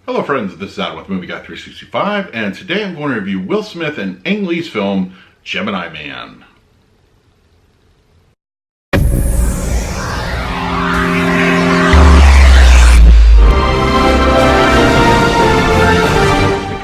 Hello friends, this is Adam with Movie Guy 365, and today I'm going to review Will Smith and Ang Lee's film, Gemini Man. If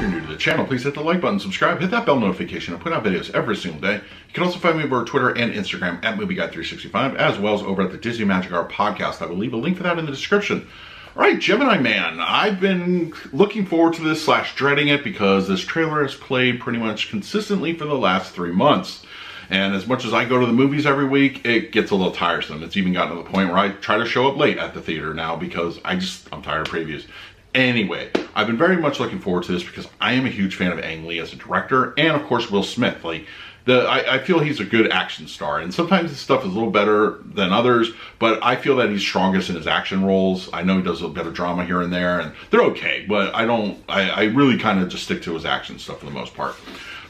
you're new to the channel, please hit the like button, subscribe, hit that bell notification. I put out videos every single day. You can also find me over Twitter and Instagram at Movie Guy 365, as well as over at the Disney Magic Hour podcast. I will leave a link for that in the description. All right, Gemini Man. I've been looking forward to this / dreading it because this trailer has played pretty much consistently for the last 3 months. And as much as I go to the movies every week, it gets a little tiresome. It's even gotten to the point where I try to show up late at the theater now because I'm tired of previews. Anyway, I've been very much looking forward to this because I am a huge fan of Ang Lee as a director, and of course Will Smith. I feel he's a good action star, and sometimes his stuff is a little better than others, but I feel that he's strongest in his action roles. I know he does a bit of drama here and there, and they're okay, but I really kind of just stick to his action stuff for the most part.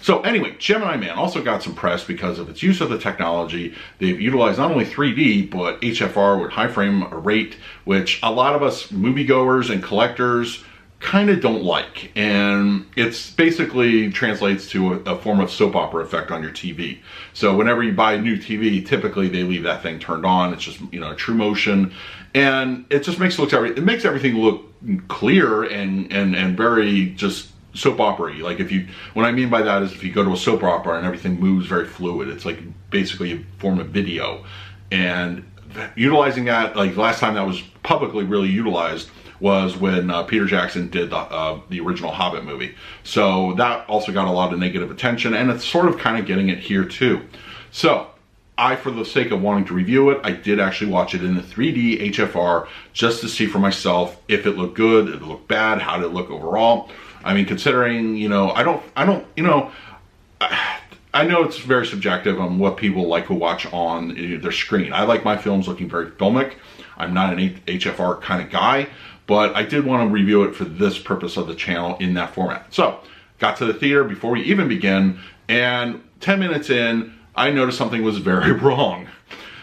So anyway, Gemini Man also got some press because of its use of the technology. They've utilized not only 3D, but HFR with high frame rate, which a lot of us moviegoers and collectors kind of don't like, and it's basically translates to a form of soap opera effect on your TV. So whenever you buy a new TV, typically they leave that thing turned on. It's just, true motion, and it just makes everything look clear and very just soap opera-y. Like what I mean by that is if you go to a soap opera and everything moves very fluid, it's like basically a form of video. And utilizing that, like the last time that was publicly really utilized was when Peter Jackson did the original Hobbit movie. So that also got a lot of negative attention, and it's sort of kind of getting it here too. So for the sake of wanting to review it, I did actually watch it in the 3D HFR just to see for myself if it looked good, if it looked bad, how did it look overall. I mean, considering, I know it's very subjective on what people like to watch on their screen. I like my films looking very filmic. I'm not an HFR kind of guy, but I did want to review it for this purpose of the channel in that format. So, got to the theater before we even begin, and 10 minutes in, I noticed something was very wrong.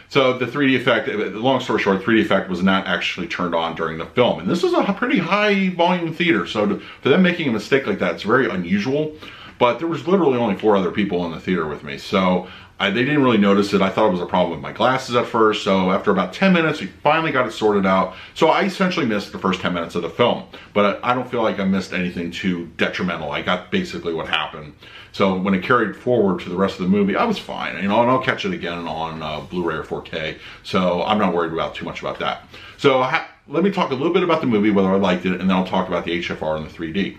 So the 3D effect, long story short, 3D effect was not actually turned on during the film. And this is a pretty high volume theater, so for them making a mistake like that, it's very unusual. But there was literally only 4 other people in the theater with me, so they didn't really notice it. I thought it was a problem with my glasses at first, so after about 10 minutes, we finally got it sorted out. So I essentially missed the first 10 minutes of the film, but I don't feel like I missed anything too detrimental. I got basically what happened. So when it carried forward to the rest of the movie, I was fine, and I'll catch it again on Blu Ray or 4K, so I'm not worried about too much about that. So let me talk a little bit about the movie, whether I liked it, and then I'll talk about the HFR and the 3D.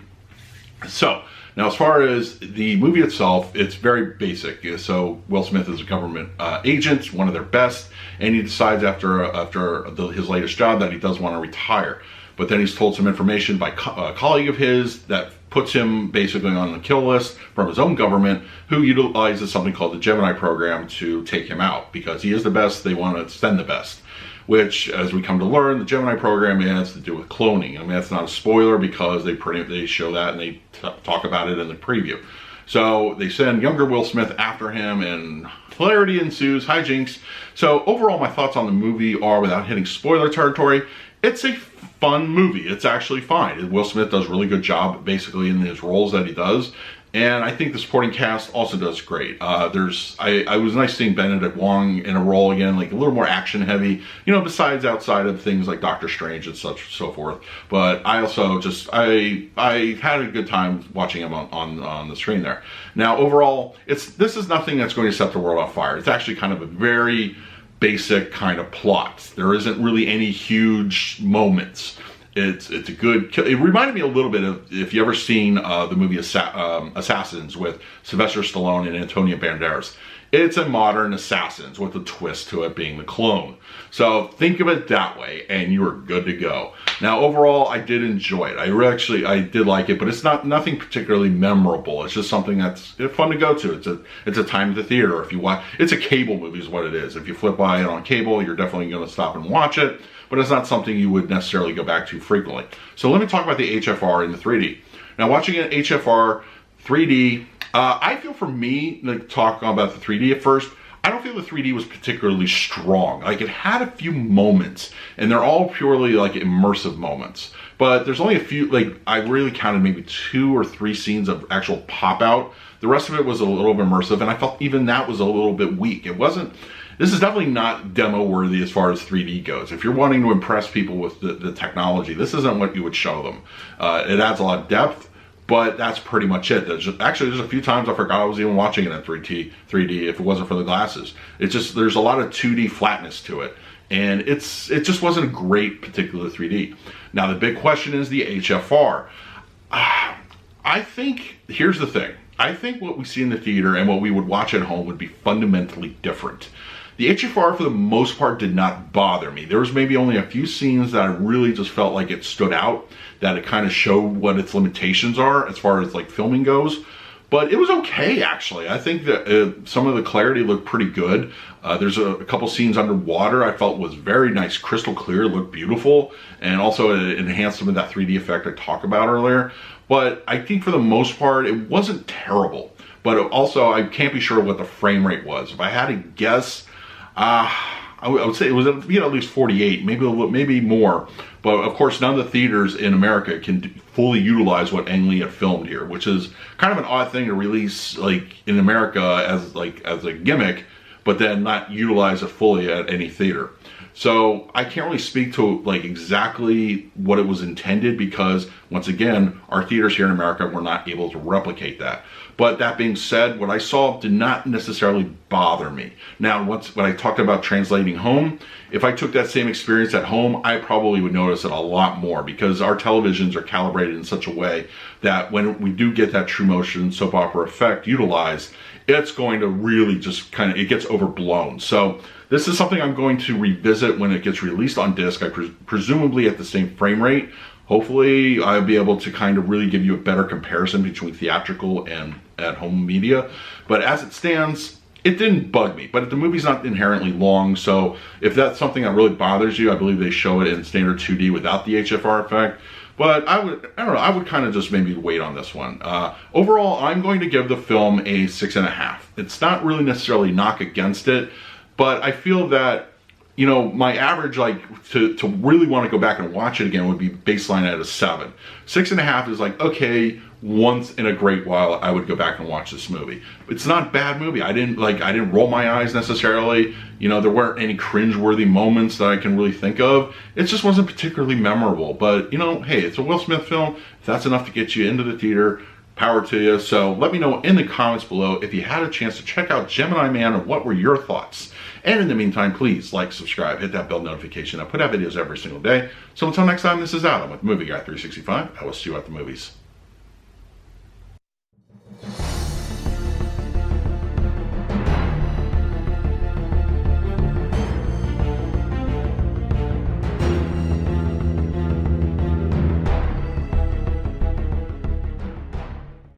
So, now as far as the movie itself, it's very basic. So Will Smith is a government agent, one of their best, and he decides after his latest job that he does want to retire. But then he's told some information by a colleague of his that puts him basically on the kill list from his own government, who utilizes something called the Gemini program to take him out. Because he is the best, they want to send the best. Which, as we come to learn, the Gemini program has to do with cloning. I mean, that's not a spoiler because they show that and they talk about it in the preview. So they send younger Will Smith after him, and hilarity ensues, hijinks. So overall, my thoughts on the movie are, without hitting spoiler territory, it's a fun movie. It's actually fine. Will Smith does a really good job, basically, in his roles that he does. And I think the supporting cast also does great. It was nice seeing Benedict Wong in a role again, like a little more action heavy, besides outside of things like Doctor Strange and so forth. But I also I had a good time watching him on the screen there. Now overall, this is nothing that's going to set the world on fire. It's actually kind of a very basic kind of plot. There isn't really any huge moments. It's a good. It reminded me a little bit of, if you ever seen the movie Assassins with Sylvester Stallone and Antonio Banderas. It's a modern Assassins with a twist to it being the clone. So think of it that way, and you are good to go. Now, overall, I did enjoy it. I did like it, but it's nothing particularly memorable. It's just something that's fun to go to. It's a time at the theater. If you watch, it's a cable movie, is what it is. If you flip by it on cable, you're definitely going to stop and watch it. But it's not something you would necessarily go back to frequently. So let me talk about the HFR and the 3D. Now, watching an HFR 3D, I feel for me, to talk about the 3D at first, I don't feel the 3D was particularly strong. Like, it had a few moments, and they're all purely like immersive moments. But there's only a few, like, I really counted maybe 2 or 3 scenes of actual pop out. The rest of it was a little bit immersive, and I felt even that was a little bit weak. It wasn't, this is definitely not demo worthy as far as 3D goes. If you're wanting to impress people with the technology, this isn't what you would show them. It adds a lot of depth, but that's pretty much it. There's a few times I forgot I was even watching it in 3D if it wasn't for the glasses. It's just, there's a lot of 2D flatness to it. And it just wasn't a great particular 3D. Now the big question is the HFR. I think, here's the thing. I think what we see in the theater and what we would watch at home would be fundamentally different. The HFR for the most part did not bother me. There was maybe only a few scenes that I really just felt like it stood out, that it kind of showed what its limitations are as far as like filming goes. But it was okay, actually. I think that some of the clarity looked pretty good. There's a couple scenes underwater I felt was very nice, crystal clear, looked beautiful, and also it enhanced some of that 3D effect I talked about earlier. But I think for the most part, it wasn't terrible. But also, I can't be sure what the frame rate was. If I had to guess, I would say it was at least 48, maybe more. But of course, none of the theaters in America can fully utilize what Ang Lee had filmed here, which is kind of an odd thing to release like in America as a gimmick, but then not utilize it fully at any theater. So I can't really speak to like exactly what it was intended, because once again, our theaters here in America were not able to replicate that. But that being said, what I saw did not necessarily bother me. Now, when I talked about translating home, if I took that same experience at home, I probably would notice it a lot more, because our televisions are calibrated in such a way that when we do get that true motion soap opera effect utilized, it's going to really just it gets overblown. So this is something I'm going to revisit when it gets released on disc, presumably at the same frame rate. Hopefully I'll be able to kind of really give you a better comparison between theatrical and at-home media. But as it stands, it didn't bug me. But the movie's not inherently long, so if that's something that really bothers you, I believe they show it in standard 2D without the HFR effect. But I would kind of just maybe wait on this one. Overall, I'm going to give the film a 6.5. It's not really necessarily knock against it, but I feel that, you know, my average, like, to really want to go back and watch it again would be baseline at a 7. 6.5 is like, okay, once in a great while I would go back and watch this movie. It's not a bad movie. I didn't roll my eyes necessarily. You know, there weren't any cringe-worthy moments that I can really think of. It just wasn't particularly memorable. But, you know, hey, it's a Will Smith film. If that's enough to get you into the theater, power to you. So let me know in the comments below if you had a chance to check out Gemini Man and what were your thoughts. And in the meantime, please like, subscribe, hit that bell notification. I put out videos every single day. So until next time, this is Adam with Movie Guy 365. I will see you at the movies.